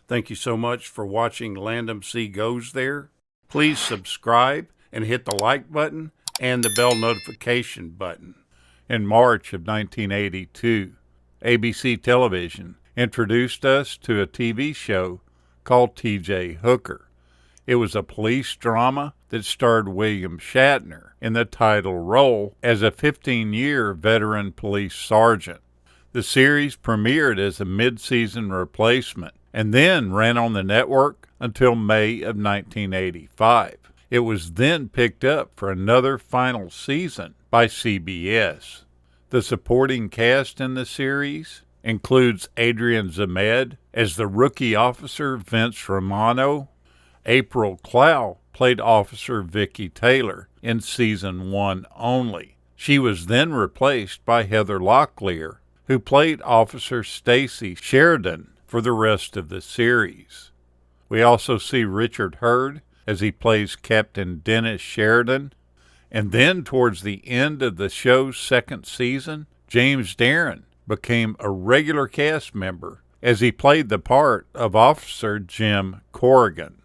Thank you so much for watching Landumc Goes There. Please subscribe and hit the like button and the bell notification button. In March of 1982, ABC Television introduced us to a TV show called T.J. Hooker. It was a police drama that starred William Shatner in the title role as a 15-year veteran police sergeant. The series premiered as a mid-season replacement and then ran on the network until May of 1985. It was then picked up for another final season by CBS. The supporting cast in the series includes Adrian Zmed as the rookie officer Vince Romano. April Clow played Officer Vicky Taylor in Season 1 only. She was then replaced by Heather Locklear, who played Officer Stacy Sheridan for the rest of the series. We also see Richard Hurd as he plays Captain Dennis Sheridan. And then towards the end of the show's second season, James Darren became a regular cast member as he played the part of Officer Jim Corrigan.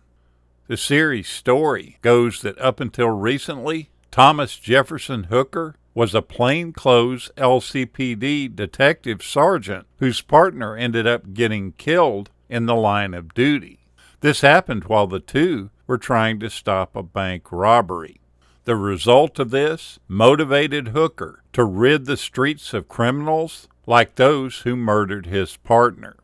The series story goes that up until recently, Thomas Jefferson Hooker was a plainclothes LCPD detective sergeant whose partner ended up getting killed in the line of duty. This happened while the two were trying to stop a bank robbery. The result of this motivated Hooker to rid the streets of criminals like those who murdered his partner.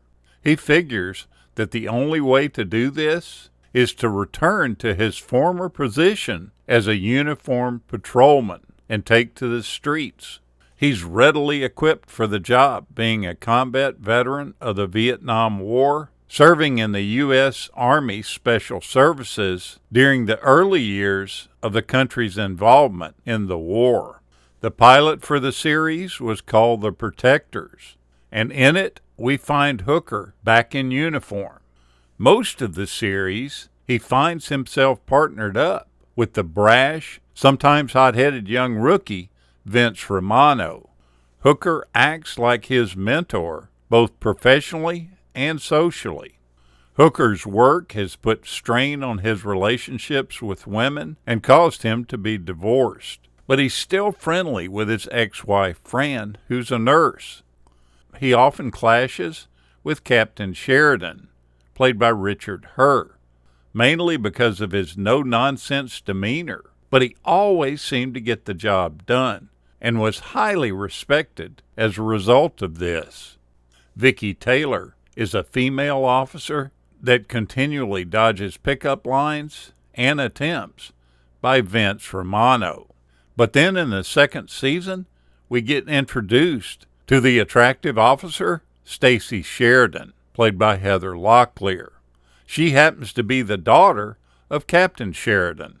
He figures that the only way to do this is to return to his former position as a uniformed patrolman and take to the streets. He's readily equipped for the job, being a combat veteran of the Vietnam War, serving in the U.S. Army Special Services during the early years of the country's involvement in the war. The pilot for the series was called The Protectors, and in it we find Hooker back in uniform. Most of the series, he finds himself partnered up with the brash, sometimes hot-headed young rookie, Vince Romano. Hooker acts like his mentor, both professionally and socially. Hooker's work has put strain on his relationships with women and caused him to be divorced. But he's still friendly with his ex-wife, Fran, who's a nurse. He often clashes with Captain Sheridan, played by Richard Hurd, mainly because of his no-nonsense demeanor, but he always seemed to get the job done and was highly respected as a result of this. Vicky Taylor is a female officer that continually dodges pickup lines and attempts by Vince Romano. But then in the second season, we get introduced to the attractive officer, Stacy Sheridan, played by Heather Locklear. She happens to be the daughter of Captain Sheridan.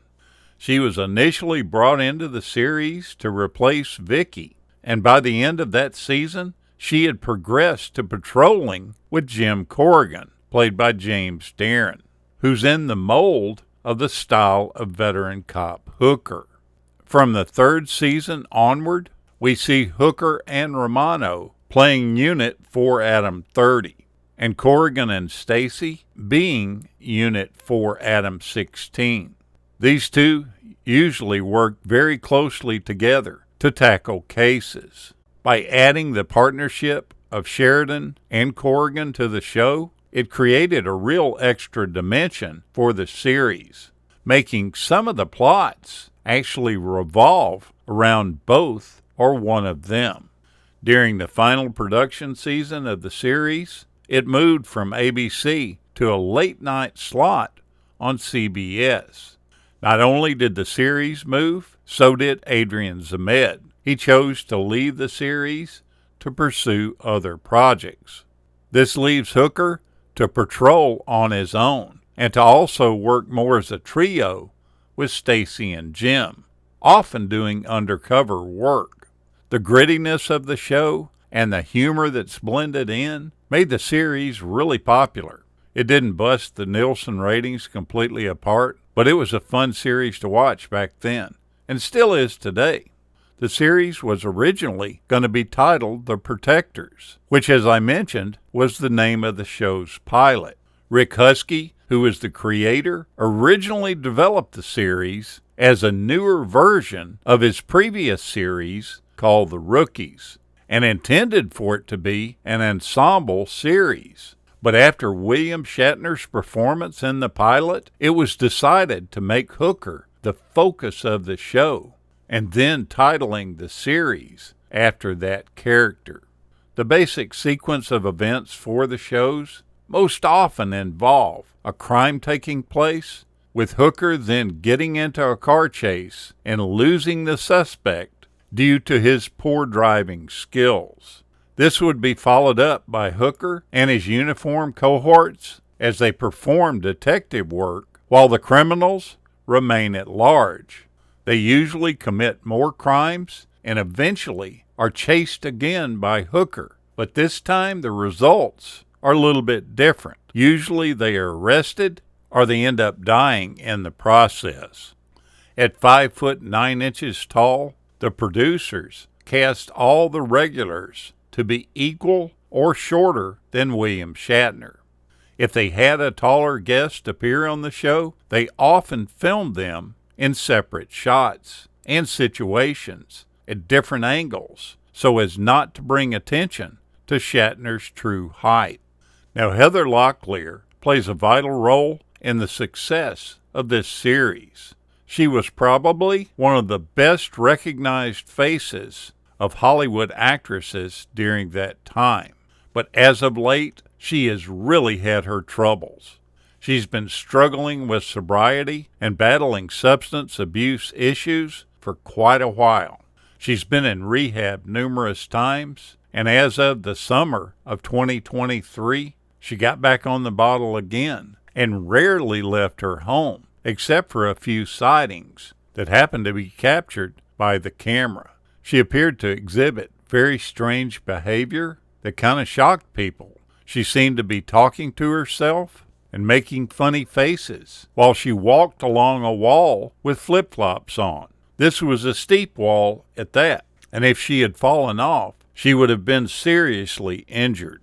She was initially brought into the series to replace Vicky, and by the end of that season, she had progressed to patrolling with Jim Corrigan, played by James Darren, who's in the mold of the style of veteran cop Hooker. From the third season onward, we see Hooker and Romano playing Unit 4 Adam 30, and Corrigan and Stacy being Unit 4 Adam 16. These two usually work very closely together to tackle cases. By adding the partnership of Sheridan and Corrigan to the show, it created a real extra dimension for the series, making some of the plots actually revolve around both or one of them. During the final production season of the series, it moved from ABC to a late-night slot on CBS. Not only did the series move, so did Adrian Zmed. He chose to leave the series to pursue other projects. This leaves Hooker to patrol on his own and to also work more as a trio with Stacy and Jim, often doing undercover work. The grittiness of the show and the humor that's blended in made the series really popular. It didn't bust the Nielsen ratings completely apart, but it was a fun series to watch back then, and still is today. The series was originally going to be titled The Protectors, which, as I mentioned, was the name of the show's pilot. Rick Huskey, who was the creator, originally developed the series as a newer version of his previous series called The Rookies, and intended for it to be an ensemble series. But after William Shatner's performance in the pilot, it was decided to make Hooker the focus of the show, and then titling the series after that character. The basic sequence of events for the shows most often involve a crime taking place, with Hooker then getting into a car chase and losing the suspect due to his poor driving skills. This would be followed up by Hooker and his uniformed cohorts as they perform detective work while the criminals remain at large. They usually commit more crimes and eventually are chased again by Hooker, but this time the results are a little bit different. Usually they are arrested or they end up dying in the process. At 5 foot 9 inches tall, the producers cast all the regulars to be equal or shorter than William Shatner. If they had a taller guest appear on the show, they often filmed them in separate shots and situations at different angles so as not to bring attention to Shatner's true height. Now, Heather Locklear plays a vital role in the success of this series. She was probably one of the best recognized faces of Hollywood actresses during that time. But as of late, she has really had her troubles. She's been struggling with sobriety and battling substance abuse issues for quite a while. She's been in rehab numerous times, and as of the summer of 2023, she got back on the bottle again and rarely left her home, except for a few sightings that happened to be captured by the camera. She appeared to exhibit very strange behavior that kind of shocked people. She seemed to be talking to herself and making funny faces while she walked along a wall with flip-flops on. This was a steep wall at that, and if she had fallen off, she would have been seriously injured.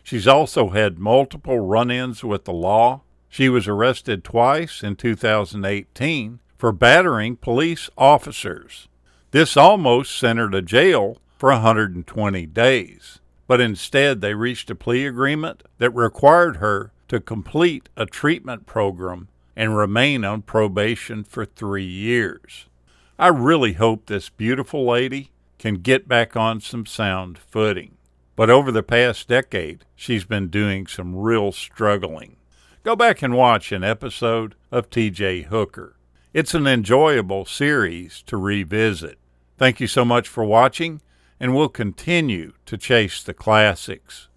She's also had multiple run-ins with the law. She was arrested twice in 2018 for battering police officers. This almost sent her to jail for 120 days, but instead they reached a plea agreement that required her to complete a treatment program and remain on probation for 3 years. I really hope this beautiful lady can get back on some sound footing. But over the past decade, she's been doing some real struggling. Go back and watch an episode of T.J. Hooker. It's an enjoyable series to revisit. Thank you so much for watching, and we'll continue to chase the classics.